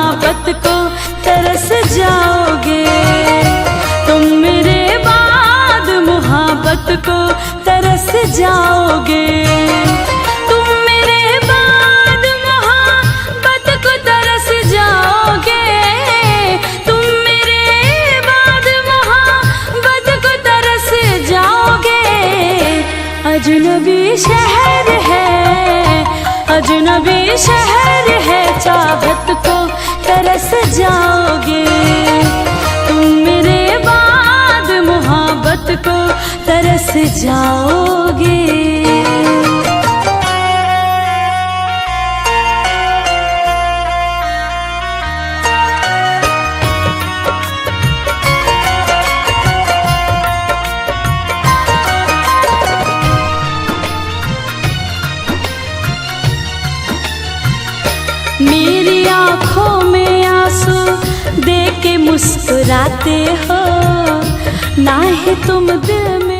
मोहब्बत को तरस जाओगे। तुम मेरे बाद मोहब्बत को तरस जाओगे। तुम मेरे बाद मोहब्बत को तरस जाओगे। तुम मेरे बाद मोहब्बत को तरस जाओगे। अजनबी शहर है, अजनबी शहर है, चाहत को तरस जाओगे। तुम मेरे बाद मोहब्बत को तरस जाओगे। मेरी आँखों में आंसू दे के मुस्कुराते हो, ना ही तुम दिल में